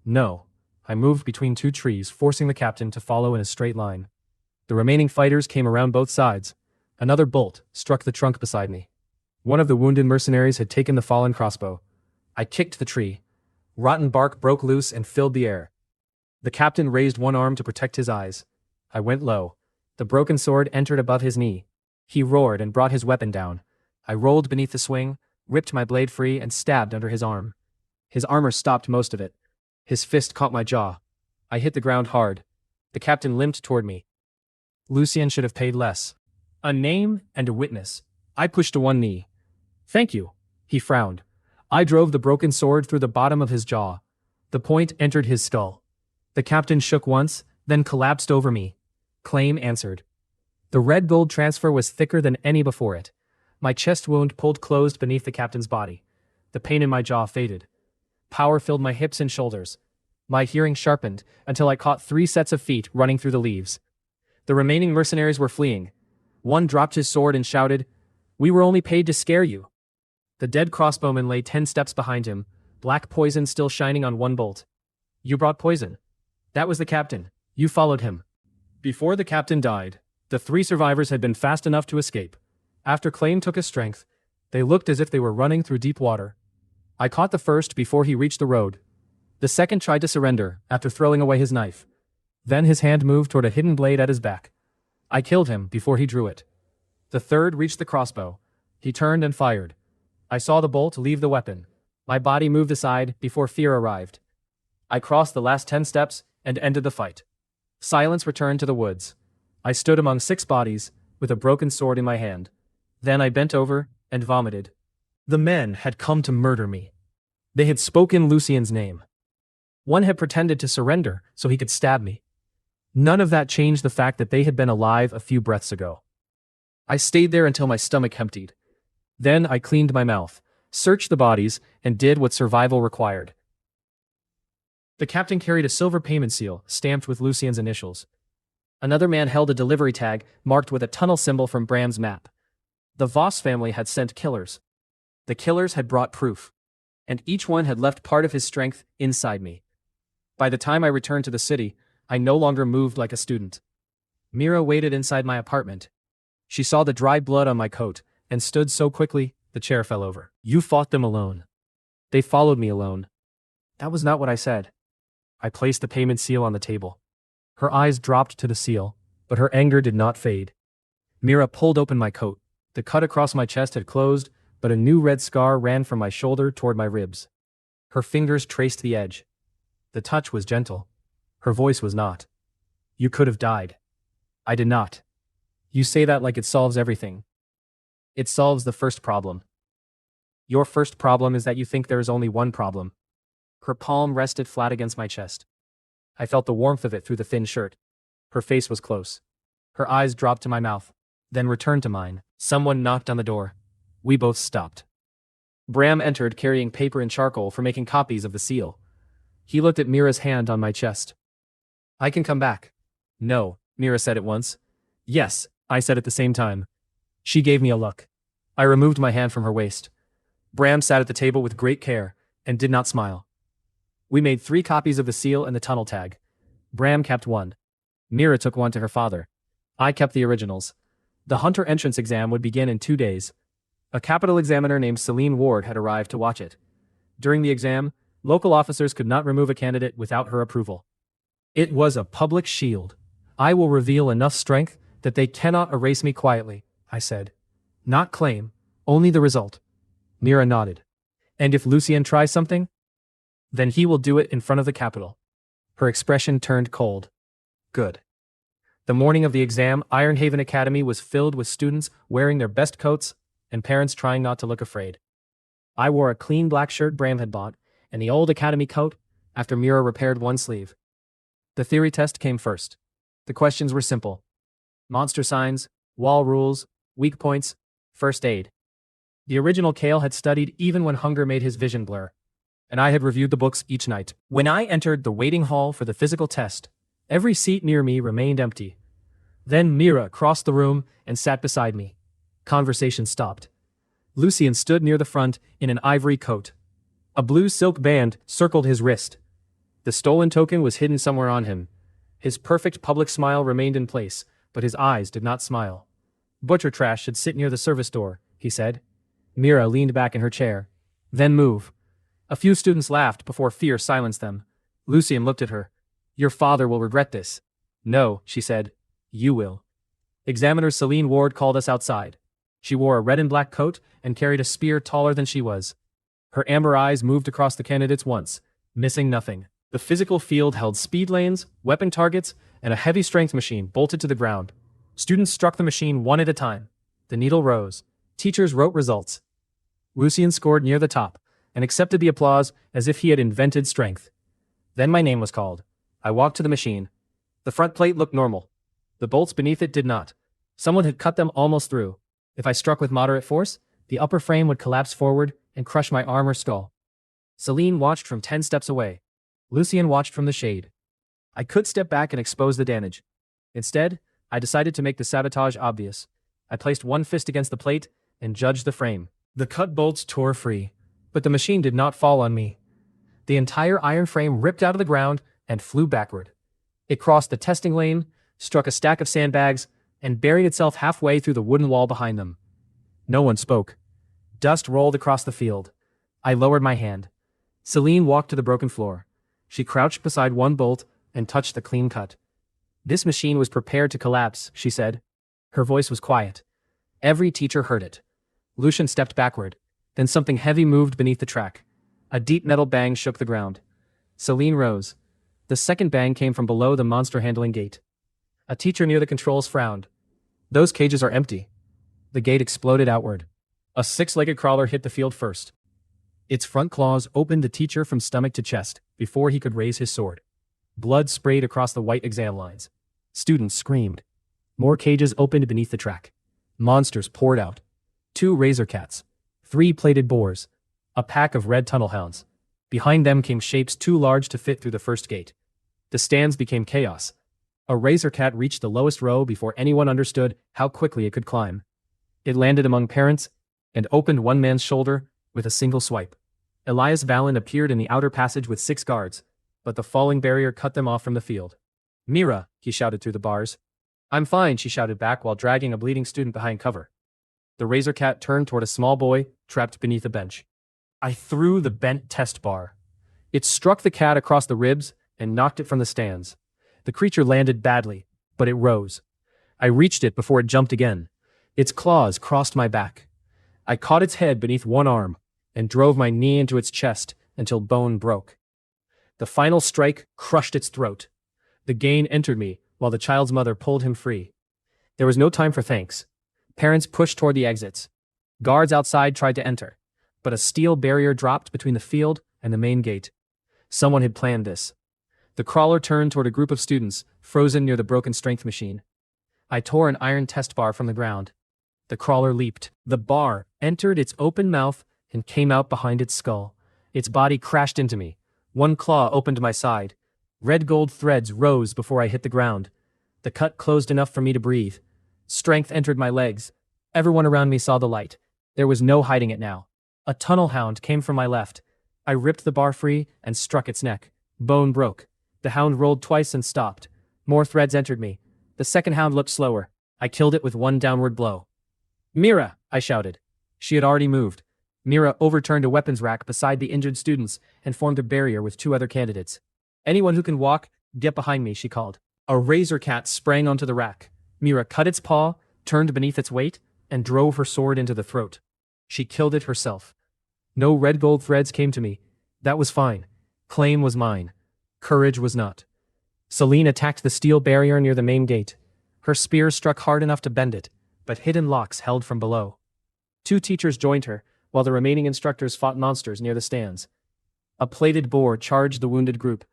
No. I moved between 2 trees, forcing the captain to follow in a straight line. The remaining fighters came around both sides. Another bolt struck the trunk beside me. One of the wounded mercenaries had taken the fallen crossbow. I kicked the tree. Rotten bark broke loose and filled the air. The captain raised one arm to protect his eyes. I went low. The broken sword entered above his knee. He roared and brought his weapon down. I rolled beneath the swing, ripped my blade free, and stabbed under his arm. His armor stopped most of it. His fist caught my jaw. I hit the ground hard. The captain limped toward me. Lucien should have paid less. A name and a witness. I pushed to one knee. "Thank you." He frowned. I drove the broken sword through the bottom of his jaw. The point entered his skull. The captain shook once, then collapsed over me. Claim answered. The red gold transfer was thicker than any before it. My chest wound pulled closed beneath the captain's body. The pain in my jaw faded. Power filled my hips and shoulders. My hearing sharpened until I caught 3 sets of feet running through the leaves. The remaining mercenaries were fleeing. One dropped his sword and shouted, "We were only paid to scare you." The dead crossbowman lay 10 steps behind him, black poison still shining on one bolt. "You brought poison." "That was the captain. You followed him." Before the captain died, the 3 survivors had been fast enough to escape. After Claim took his strength, they looked as if they were running through deep water. I caught the first before he reached the road. The second tried to surrender after throwing away his knife. Then his hand moved toward a hidden blade at his back. I killed him before he drew it. The third reached the crossbow. He turned and fired. I saw the bolt leave the weapon. My body moved aside before fear arrived. I crossed the last 10 steps and ended the fight. Silence returned to the woods. I stood among 6 bodies, with a broken sword in my hand. Then I bent over and vomited. The men had come to murder me. They had spoken Lucien's name. One had pretended to surrender so he could stab me. None of that changed the fact that they had been alive a few breaths ago. I stayed there until my stomach emptied. Then I cleaned my mouth, searched the bodies, and did what survival required. The captain carried a silver payment seal stamped with Lucien's initials. Another man held a delivery tag marked with a tunnel symbol from Bram's map. The Voss family had sent killers. The killers had brought proof. And each one had left part of his strength inside me. By the time I returned to the city, I no longer moved like a student. Mira waited inside my apartment. She saw the dried blood on my coat and stood so quickly, the chair fell over. "You fought them alone. They followed me alone." That was not what I said. I placed the payment seal on the table. Her eyes dropped to the seal, but her anger did not fade. Mira pulled open my coat. The cut across my chest had closed, but a new red scar ran from my shoulder toward my ribs. Her fingers traced the edge. The touch was gentle. Her voice was not. "You could have died." "I did not." "You say that like it solves everything." "It solves the first problem. Your first problem is that you think there is only one problem." Her palm rested flat against my chest. I felt the warmth of it through the thin shirt. Her face was close. Her eyes dropped to my mouth, then returned to mine. Someone knocked on the door. We both stopped. Bram entered carrying paper and charcoal for making copies of the seal. He looked at Mira's hand on my chest. I can come back. No, Mira said at once. Yes, I said at the same time. She gave me a look. I removed my hand from her waist. Bram sat at the table with great care and did not smile. We made 3 copies of the seal and the tunnel tag. Bram kept one. Mira took one to her father. I kept the originals. The Hunter entrance exam would begin in 2 days. A capital examiner named Celine Ward had arrived to watch it. During the exam, local officers could not remove a candidate without her approval. It was a public shield. I will reveal enough strength that they cannot erase me quietly, I said. Not claim, only the result. Mira nodded. And if Lucien tries something? Then he will do it in front of the Capitol. Her expression turned cold. Good. The morning of the exam, Ironhaven Academy was filled with students wearing their best coats and parents trying not to look afraid. I wore a clean black shirt Bram had bought and the old academy coat after Mira repaired one sleeve. The theory test came first. The questions were simple. Monster signs, wall rules, weak points, first aid. The original Kael had studied even when hunger made his vision blur, and I had reviewed the books each night. When I entered the waiting hall for the physical test, every seat near me remained empty. Then Mira crossed the room and sat beside me. Conversation stopped. Lucien stood near the front in an ivory coat. A blue silk band circled his wrist. The stolen token was hidden somewhere on him. His perfect public smile remained in place, but his eyes did not smile. Butcher trash should sit near the service door, he said. Mira leaned back in her chair. Then move. A few students laughed before fear silenced them. Lucien looked at her. Your father will regret this. No, she said. You will. Examiner Celine Ward called us outside. She wore a red and black coat and carried a spear taller than she was. Her amber eyes moved across the candidates once, missing nothing. The physical field held speed lanes, weapon targets, and a heavy strength machine bolted to the ground. Students struck the machine one at a time. The needle rose. Teachers wrote results. Lucien scored near the top and accepted the applause as if he had invented strength. Then my name was called. I walked to the machine. The front plate looked normal. The bolts beneath it did not. Someone had cut them almost through. If I struck with moderate force, the upper frame would collapse forward and crush my arm or skull. Celine watched from 10 steps away. Lucien watched from the shade. I could step back and expose the damage. Instead, I decided to make the sabotage obvious. I placed one fist against the plate and judged the frame. The cut bolts tore free, but the machine did not fall on me. The entire iron frame ripped out of the ground and flew backward. It crossed the testing lane, struck a stack of sandbags, and buried itself halfway through the wooden wall behind them. No one spoke. Dust rolled across the field. I lowered my hand. Celine walked to the broken floor. She crouched beside one bolt and touched the clean cut. This machine was prepared to collapse, she said. Her voice was quiet. Every teacher heard it. Lucien stepped backward. Then something heavy moved beneath the track. A deep metal bang shook the ground. Celine rose. The second bang came from below the monster handling gate. A teacher near the controls frowned. Those cages are empty. The gate exploded outward. A 6-legged crawler hit the field first. Its front claws opened the teacher from stomach to chest before he could raise his sword. Blood sprayed across the white exam lines. Students screamed. More cages opened beneath the track. Monsters poured out. 2 razor cats. 3 plated boars. A pack of red tunnel hounds. Behind them came shapes too large to fit through the first gate. The stands became chaos. A razor cat reached the lowest row before anyone understood how quickly it could climb. It landed among parents and opened one man's shoulder with a single swipe. Elias Valen appeared in the outer passage with 6 guards, but the falling barrier cut them off from the field. Mira, he shouted through the bars. I'm fine, she shouted back while dragging a bleeding student behind cover. The razor cat turned toward a small boy trapped beneath a bench. I threw the bent test bar. It struck the cat across the ribs and knocked it from the stands. The creature landed badly, but it rose. I reached it before it jumped again. Its claws crossed my back. I caught its head beneath one arm and drove my knee into its chest until bone broke. The final strike crushed its throat. The gain entered me while the child's mother pulled him free. There was no time for thanks. Parents pushed toward the exits. Guards outside tried to enter, but a steel barrier dropped between the field and the main gate. Someone had planned this. The crawler turned toward a group of students, frozen near the broken strength machine. I tore an iron test bar from the ground. The crawler leaped. The bar entered its open mouth and came out behind its skull. Its body crashed into me. One claw opened my side. Red gold threads rose before I hit the ground. The cut closed enough for me to breathe. Strength entered my legs. Everyone around me saw the light. There was no hiding it now. A tunnel hound came from my left. I ripped the bar free and struck its neck. Bone broke. The hound rolled twice and stopped. More threads entered me. The second hound looked slower. I killed it with one downward blow. "Mira!" I shouted. She had already moved. Mira overturned a weapons rack beside the injured students and formed a barrier with two other candidates. "Anyone who can walk, get behind me," she called. A razor cat sprang onto the rack. Mira cut its paw, turned beneath its weight, and drove her sword into the throat. She killed it herself. No red gold threads came to me. That was fine. Claim was mine. Courage was not. Celine attacked the steel barrier near the main gate. Her spear struck hard enough to bend it, but hidden locks held from below. Two teachers joined her, while the remaining instructors fought monsters near the stands. A plated boar charged the wounded group.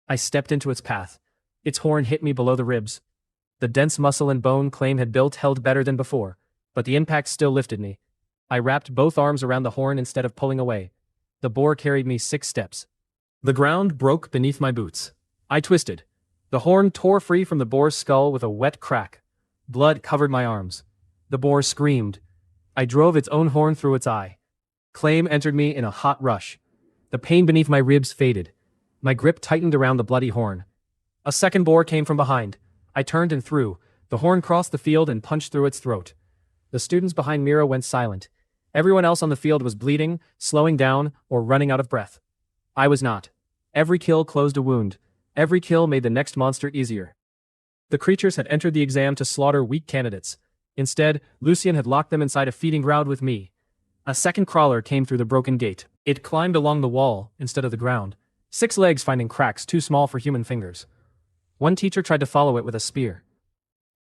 I stepped into its path. Its horn hit me below the ribs. The dense muscle and bone Claim had built held better than before, but the impact still lifted me. I wrapped both arms around the horn instead of pulling away. The boar carried me 6 steps. The ground broke beneath my boots. I twisted. The horn tore free from the boar's skull with a wet crack. Blood covered my arms. The boar screamed. I drove its own horn through its eye. Claim entered me in a hot rush. The pain beneath my ribs faded. My grip tightened around the bloody horn. A second boar came from behind. I turned and threw. The horn crossed the field and punched through its throat. The students behind Mira went silent. Everyone else on the field was bleeding, slowing down, or running out of breath. I was not. Every kill closed a wound. Every kill made the next monster easier. The creatures had entered the exam to slaughter weak candidates. Instead, Lucien had locked them inside a feeding ground with me. A second crawler came through the broken gate. It climbed along the wall instead of the ground, 6 legs finding cracks too small for human fingers. One teacher tried to follow it with a spear.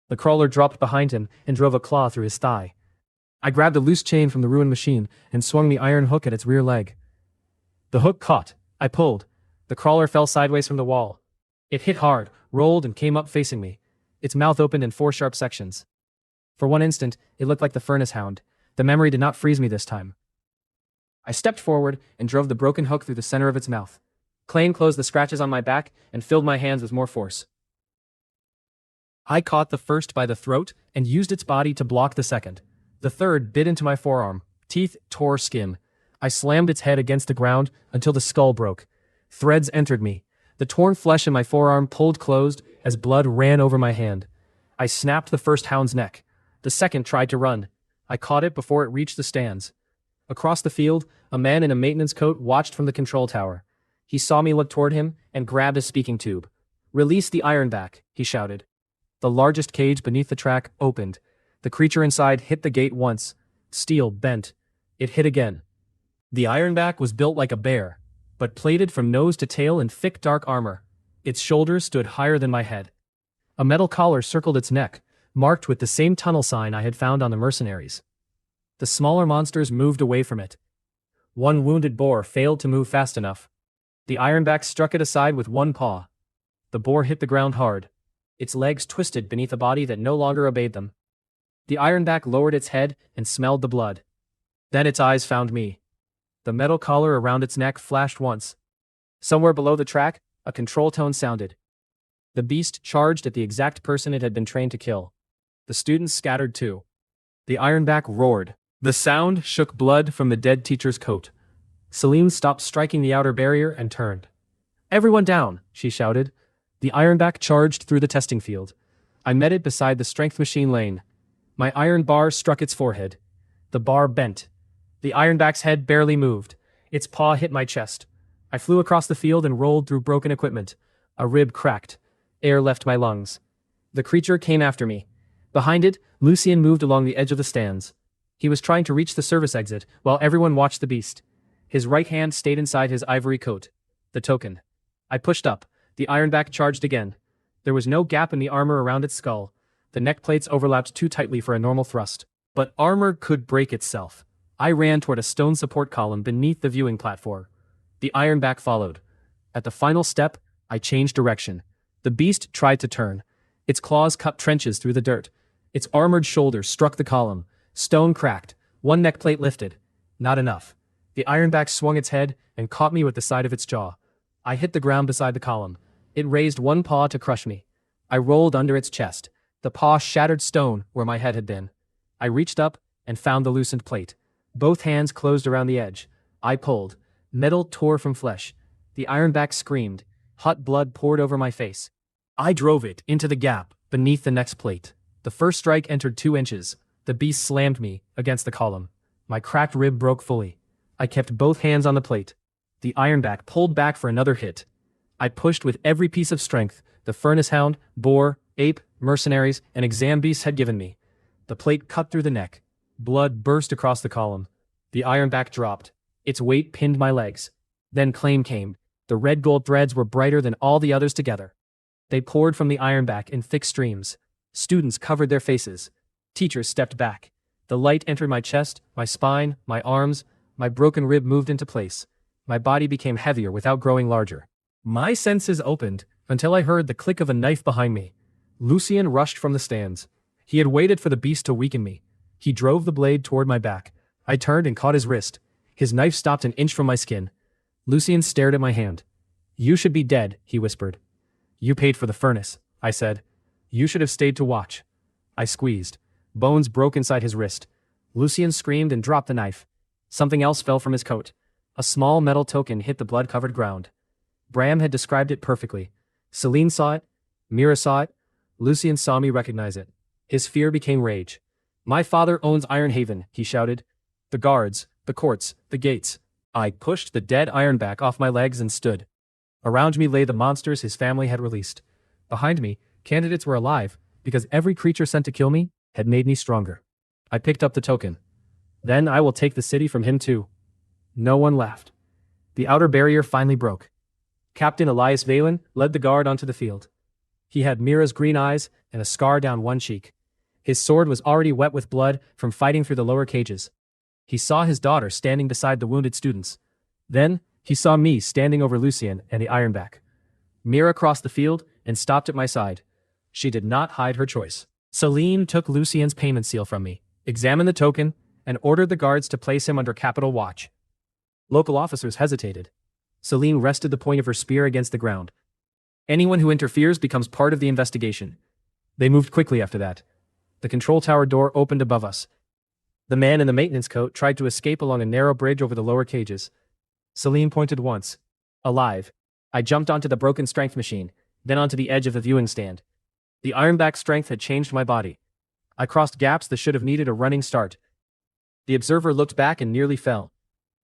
The crawler dropped behind him and drove a claw through his thigh. I grabbed a loose chain from the ruined machine and swung the iron hook at its rear leg. The hook caught. I pulled. The crawler fell sideways from the wall. It hit hard, rolled, and came up facing me. Its mouth opened in 4 sharp sections. For one instant, it looked like the furnace hound. The memory did not freeze me this time. I stepped forward and drove the broken hook through the center of its mouth. Claim closed the scratches on my back and filled my hands with more force. I caught the first by the throat and used its body to block the second. The third bit into my forearm. Teeth tore skin. I slammed its head against the ground until the skull broke. Threads entered me. The torn flesh in my forearm pulled closed as blood ran over my hand. I snapped the first hound's neck. The second tried to run. I caught it before it reached the stands. Across the field, a man in a maintenance coat watched from the control tower. He saw me look toward him and grabbed a speaking tube. "Release the ironback," he shouted. The largest cage beneath the track opened. The creature inside hit the gate once. Steel bent. It hit again. The ironback was built like a bear, but plated from nose to tail in thick dark armor. Its shoulders stood higher than my head. A metal collar circled its neck, marked with the same tunnel sign I had found on the mercenaries. The smaller monsters moved away from it. One wounded boar failed to move fast enough. The ironback struck it aside with one paw. The boar hit the ground hard. Its legs twisted beneath a body that no longer obeyed them. The ironback lowered its head and smelled the blood. Then its eyes found me. The metal collar around its neck flashed once. Somewhere below the track, a control tone sounded. The beast charged at the exact person it had been trained to kill. The students scattered too. The ironback roared. The sound shook blood from the dead teacher's coat. Celine stopped striking the outer barrier and turned. "Everyone down," she shouted. The ironback charged through the testing field. I met it beside the strength machine lane. My iron bar struck its forehead. The bar bent. The ironback's head barely moved. Its paw hit my chest. I flew across the field and rolled through broken equipment. A rib cracked. Air left my lungs. The creature came after me. Behind it, Lucien moved along the edge of the stands. He was trying to reach the service exit, while everyone watched the beast. His right hand stayed inside his ivory coat. The token. I pushed up. The ironback charged again. There was no gap in the armor around its skull. The neck plates overlapped too tightly for a normal thrust. But armor could break itself. I ran toward a stone support column beneath the viewing platform. The ironback followed. At the final step, I changed direction. The beast tried to turn. Its claws cut trenches through the dirt. Its armored shoulder struck the column. Stone cracked. One neck plate lifted. Not enough. The ironback swung its head and caught me with the side of its jaw. I hit the ground beside the column. It raised one paw to crush me. I rolled under its chest. The paw shattered stone where my head had been. I reached up and found the loosened plate. Both hands closed around the edge. I pulled. Metal tore from flesh. The ironback screamed. Hot blood poured over my face. I drove it into the gap beneath the next plate. The first strike entered 2 inches. The beast slammed me against the column. My cracked rib broke fully. I kept both hands on the plate. The ironback pulled back for another hit. I pushed with every piece of strength the furnace hound, boar, ape, mercenaries, and exam beasts had given me. The plate cut through the neck. Blood burst across the column. The ironback dropped. Its weight pinned my legs. Then claim came. The red gold threads were brighter than all the others together. They poured from the ironback in thick streams. Students covered their faces. Teachers stepped back. The light entered my chest, my spine, my arms. My broken rib moved into place. My body became heavier without growing larger. My senses opened until I heard the click of a knife behind me. Lucien rushed from the stands. He had waited for the beast to weaken me. He drove the blade toward my back. I turned and caught his wrist. His knife stopped an inch from my skin. Lucien stared at my hand. "You should be dead," he whispered. "You paid for the furnace," I said. "You should have stayed to watch." I squeezed. Bones broke inside his wrist. Lucien screamed and dropped the knife. Something else fell from his coat. A small metal token hit the blood-covered ground. Bram had described it perfectly. Celine saw it. Mira saw it. Lucien saw me recognize it. His fear became rage. "My father owns Ironhaven," he shouted. "The guards, the courts, the gates." I pushed the dead ironback off my legs and stood. Around me lay the monsters his family had released. Behind me, candidates were alive, because every creature sent to kill me had made me stronger. I picked up the token. "Then I will take the city from him too." No one laughed. The outer barrier finally broke. Captain Elias Valen led the guard onto the field. He had Mira's green eyes and a scar down one cheek. His sword was already wet with blood from fighting through the lower cages. He saw his daughter standing beside the wounded students. Then, he saw me standing over Lucien and the ironback. Mira crossed the field and stopped at my side. She did not hide her choice. Celine took Lucien's payment seal from me, examined the token, and ordered the guards to place him under capital watch. Local officers hesitated. Celine rested the point of her spear against the ground. "Anyone who interferes becomes part of the investigation." They moved quickly after that. The control tower door opened above us. The man in the maintenance coat tried to escape along a narrow bridge over the lower cages. Celine pointed once. Alive. I jumped onto the broken strength machine, then onto the edge of the viewing stand. The ironback strength had changed my body. I crossed gaps that should have needed a running start. The observer looked back and nearly fell.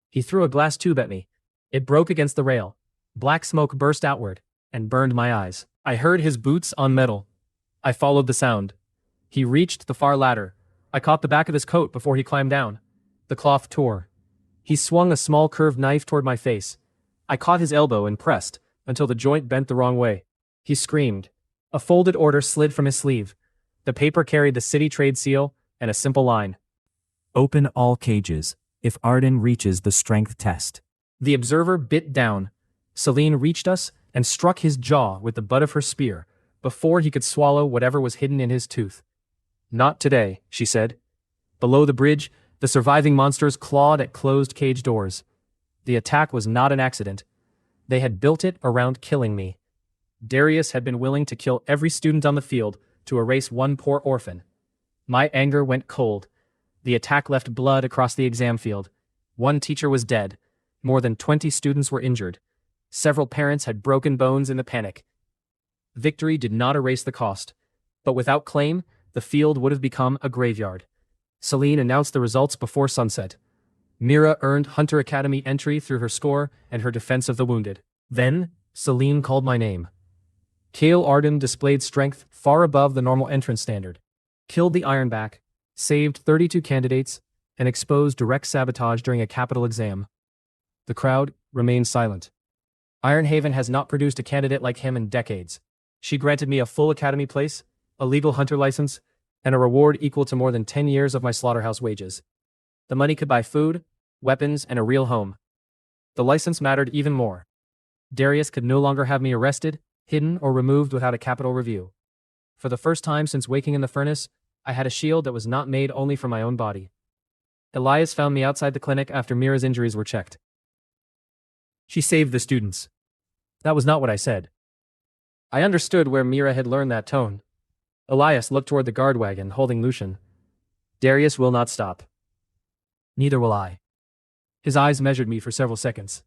He threw a glass tube at me. It broke against the rail. Black smoke burst outward and burned my eyes. I heard his boots on metal. I followed the sound. He reached the far ladder. I caught the back of his coat before he climbed down. The cloth tore. He swung a small curved knife toward my face. I caught his elbow and pressed until the joint bent the wrong way. He screamed. A folded order slid from his sleeve. The paper carried the city trade seal and a simple line. Open all cages, if Arden reaches the strength test. The observer bit down. Celine reached us and struck his jaw with the butt of her spear before he could swallow whatever was hidden in his tooth. "Not today," she said. Below the bridge, the surviving monsters clawed at closed cage doors. The attack was not an accident. They had built it around killing me. Darius had been willing to kill every student on the field to erase one poor orphan. My anger went cold. The attack left blood across the exam field. One teacher was dead. More than 20 students were injured. Several parents had broken bones in the panic. Victory did not erase the cost. But without claim, the field would have become a graveyard. Celine announced the results before sunset. Mira earned Hunter Academy entry through her score and her defense of the wounded. Then, Celine called my name. Kael Arden displayed strength far above the normal entrance standard. Killed the Ironback, saved 32 candidates, and exposed direct sabotage during a capital exam. The crowd remained silent. Ironhaven has not produced a candidate like him in decades. She granted me a full academy place, a legal hunter license, and a reward equal to more than 10 years of my slaughterhouse wages. The money could buy food, weapons, and a real home. The license mattered even more. Darius could no longer have me arrested, hidden, or removed without a capital review. For the first time since waking in the furnace, I had a shield that was not made only for my own body. Elias found me outside the clinic after Mira's injuries were checked. She saved the students. That was not what I said. I understood where Mira had learned that tone. Elias looked toward the guard wagon, holding Lucian. Darius will not stop. Neither will I. His eyes measured me for several seconds.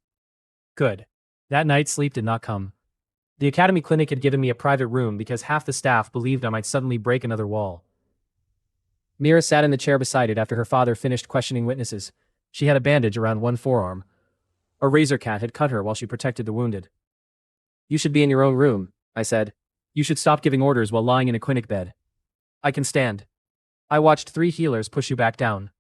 Good. That night sleep did not come. The academy clinic had given me a private room because half the staff believed I might suddenly break another wall. Mira sat in the chair beside it after her father finished questioning witnesses. She had a bandage around one forearm. A razor cat had cut her while she protected the wounded. You should be in your own room, I said. You should stop giving orders while lying in a clinic bed. I can stand. I watched 3 healers push you back down.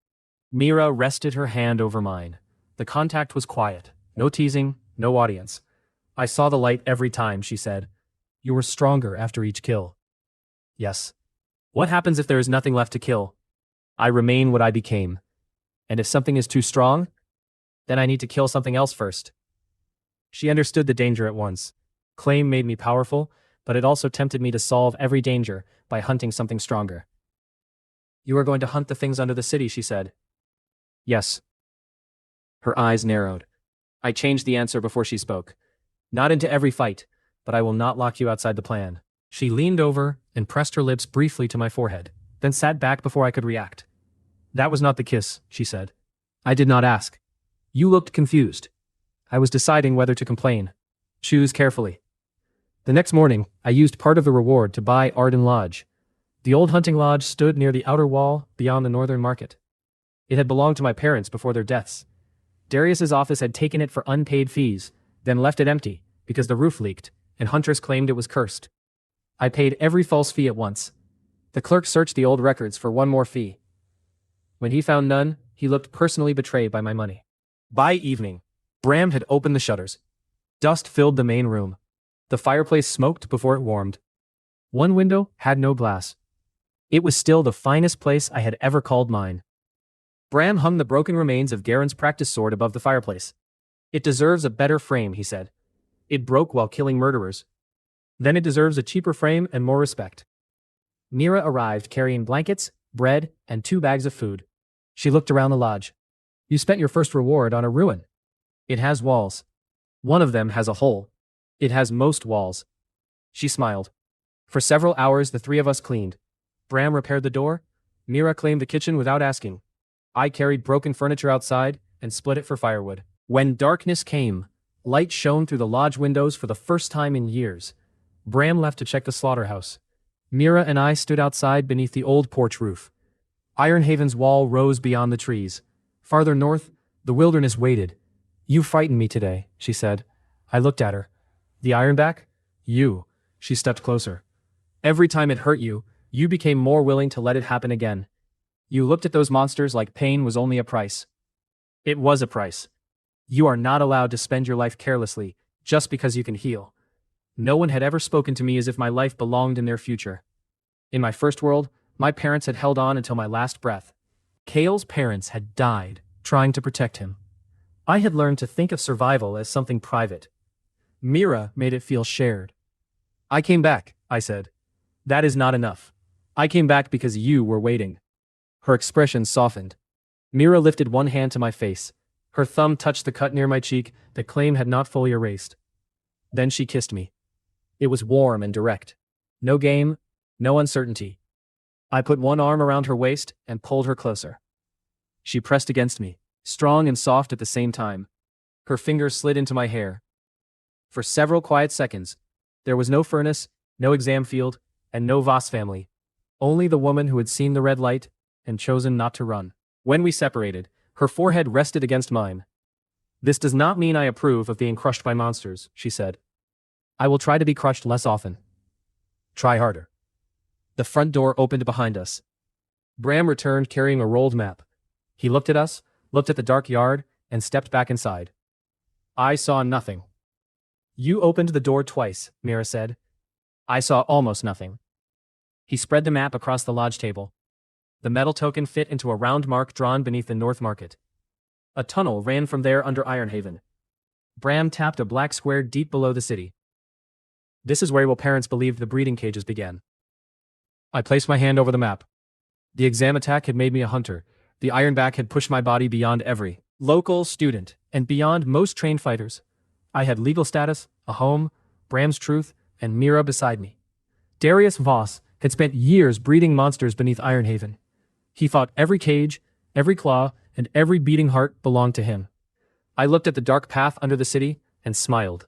Mira rested her hand over mine. The contact was quiet. No teasing, no audience. I saw the light every time, she said. You were stronger after each kill. Yes. What happens if there is nothing left to kill? I remain what I became. And if something is too strong, then I need to kill something else first. She understood the danger at once. Claim made me powerful, but it also tempted me to solve every danger by hunting something stronger. You are going to hunt the things under the city, she said. Yes. Her eyes narrowed. I changed the answer before she spoke. Not into every fight, but I will not lock you outside the plan. She leaned over and pressed her lips briefly to my forehead, then sat back before I could react. That was not the kiss, she said. I did not ask. You looked confused. I was deciding whether to complain. Choose carefully. The next morning, I used part of the reward to buy Arden Lodge. The old hunting lodge stood near the outer wall beyond the northern market. It had belonged to my parents before their deaths. Darius's office had taken it for unpaid fees, then left it empty because the roof leaked, and hunters claimed it was cursed. I paid every false fee at once. The clerk searched the old records for one more fee. When he found none, he looked personally betrayed by my money. By evening, Bram had opened the shutters. Dust filled the main room. The fireplace smoked before it warmed. One window had no glass. It was still the finest place I had ever called mine. Bram hung the broken remains of Garen's practice sword above the fireplace. It deserves a better frame, he said. It broke while killing murderers. Then it deserves a cheaper frame and more respect. Mira arrived carrying blankets, bread, and 2 bags of food. She looked around the lodge. You spent your first reward on a ruin. It has walls. One of them has a hole. It has most walls. She smiled. For several hours the 3 of us cleaned. Bram repaired the door. Mira claimed the kitchen without asking. I carried broken furniture outside and split it for firewood. When darkness came, light shone through the lodge windows for the first time in years. Bram left to check the slaughterhouse. Mira and I stood outside beneath the old porch roof. Ironhaven's wall rose beyond the trees. Farther north, the wilderness waited. You frightened me today, she said. I looked at her. The Ironback? You. She stepped closer. Every time it hurt you, you became more willing to let it happen again. You looked at those monsters like pain was only a price. It was a price. You are not allowed to spend your life carelessly, just because you can heal. No one had ever spoken to me as if my life belonged in their future. In my first world, my parents had held on until my last breath. Kael's parents had died, trying to protect him. I had learned to think of survival as something private. Mira made it feel shared. I came back, I said. That is not enough. I came back because you were waiting. Her expression softened. Mira lifted one hand to my face. Her thumb touched the cut near my cheek that Claim had not fully erased. Then she kissed me. It was warm and direct. No game, no uncertainty. I put one arm around her waist and pulled her closer. She pressed against me, strong and soft at the same time. Her fingers slid into my hair. For several quiet seconds, there was no furnace, no exam field, and no Voss family. Only the woman who had seen the red light and chosen not to run. When we separated, her forehead rested against mine. This does not mean I approve of being crushed by monsters, she said. I will try to be crushed less often. Try harder. The front door opened behind us. Bram returned carrying a rolled map. He looked at us, looked at the dark yard, and stepped back inside. I saw nothing. You opened the door twice, Mira said. I saw almost nothing. He spread the map across the lodge table. The metal token fit into a round mark drawn beneath the north market. A tunnel ran from there under Ironhaven. Bram tapped a black square deep below the city. This is where parents believed the breeding cages began. I placed my hand over the map. The exam attack had made me a hunter. The Ironback had pushed my body beyond every local student, and beyond most trained fighters. I had legal status, a home, Bram's truth, and Mira beside me. Darius Voss had spent years breeding monsters beneath Ironhaven. He thought every cage, every claw, and every beating heart belonged to him. I looked at the dark path under the city and smiled.